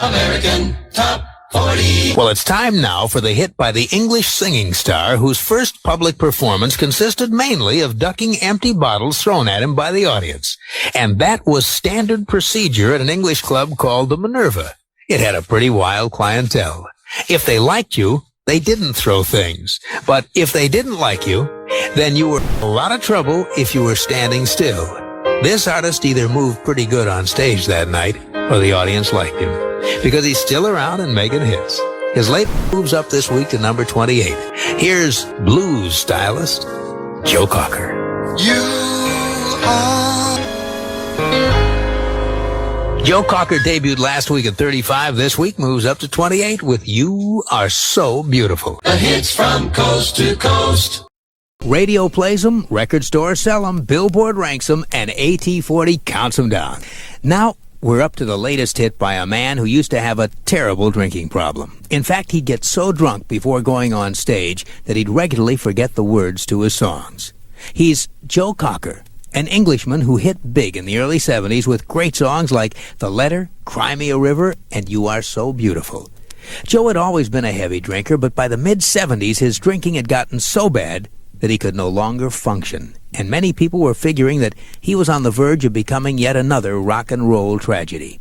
American Top 40. Well, it's time now for the hit by the English singing star whose first public performance consisted mainly of ducking empty bottles thrown at him by the audience. And that was standard procedure at an English club called the Minerva. It had a pretty wild clientele. If they liked you, they didn't throw things. But if they didn't like you, then you were in a lot of trouble if you were standing still. This artist either moved pretty good on stage that night, or the audience liked him, because he's still around and making hits. His label moves up this week to number 28. Here's blues stylist Joe Cocker. You are... Joe Cocker debuted last week at 35. This week moves up to 28 with You Are So Beautiful. The hits from coast to coast. Radio plays them, record stores sell them, Billboard ranks them, and AT40 counts them down. Now, we're up to the latest hit by a man who used to have a terrible drinking problem. In fact, he'd get so drunk before going on stage that he'd regularly forget the words to his songs. He's Joe Cocker, an Englishman who hit big in the early 70s with great songs like The Letter, Cry Me a River, and You Are So Beautiful. Joe had always been a heavy drinker, but by the mid-70s, his drinking had gotten so bad that he could no longer function, and many people were figuring that he was on the verge of becoming yet another rock and roll tragedy.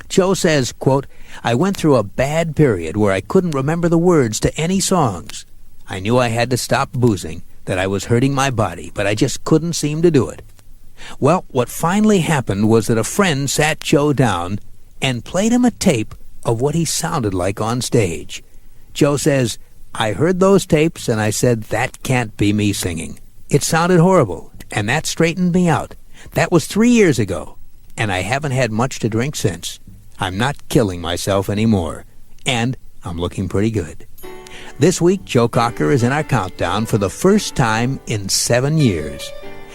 Joe says, quote, I went through a bad period where I couldn't remember the words to any songs. I knew I had to stop boozing, that I was hurting my body, but I just couldn't seem to do it. Well, what finally happened was that a friend sat Joe down and played him a tape of what he sounded like on stage. Joe says, I heard those tapes and I said, that can't be me singing. It sounded horrible, and that straightened me out. That was 3 years ago, and I haven't had much to drink since. I'm not killing myself anymore, and I'm looking pretty good. This week, Joe Cocker is in our countdown for the first time in 7 years.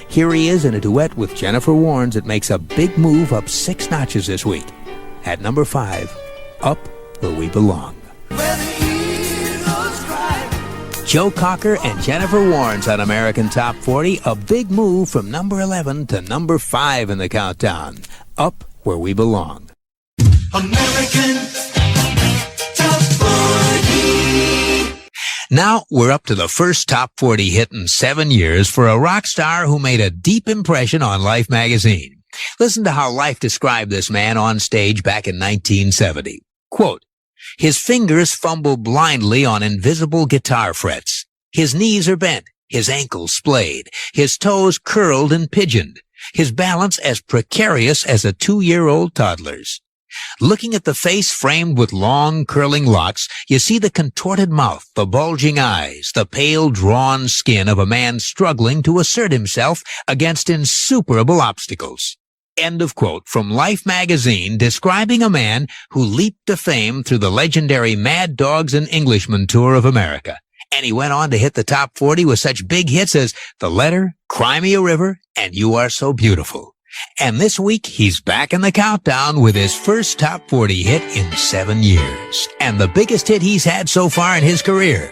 Here he is in a duet with Jennifer Warnes that makes a big move up 6 notches this week. At number 5, Up Where We Belong. Joe Cocker and Jennifer Warnes on American Top 40, a big move from number 11 to number 5 in the countdown. Up Where We Belong. American Top 40. Now we're up to the first Top 40 hit in 7 years for a rock star who made a deep impression on Life magazine. Listen to how Life described this man on stage back in 1970. Quote, his fingers fumble blindly on invisible guitar frets. His knees are bent, his ankles splayed, his toes curled and pigeoned, his balance as precarious as a 2-year-old toddler's. Looking at the face framed with long, curling locks, you see the contorted mouth, the bulging eyes, the pale, drawn skin of a man struggling to assert himself against insuperable obstacles. End of quote from Life magazine describing a man who leaped to fame through the legendary Mad Dogs and Englishmen tour of America. And he went on to hit the top 40 with such big hits as The Letter, Cry Me a River, and You Are So Beautiful. And this week, he's back in the countdown with his first top 40 hit in 7 years. And the biggest hit he's had so far in his career.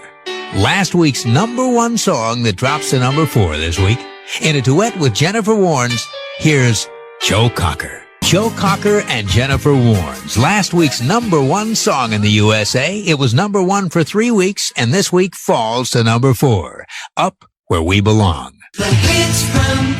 Last week's number 1 song that drops to number 4 this week. In a duet with Jennifer Warnes, here's Joe Cocker. Joe Cocker and Jennifer Warnes. Last week's number 1 song in the USA. It was number 1 for 3 weeks, and this week falls to number 4. Up Where We Belong. The hits from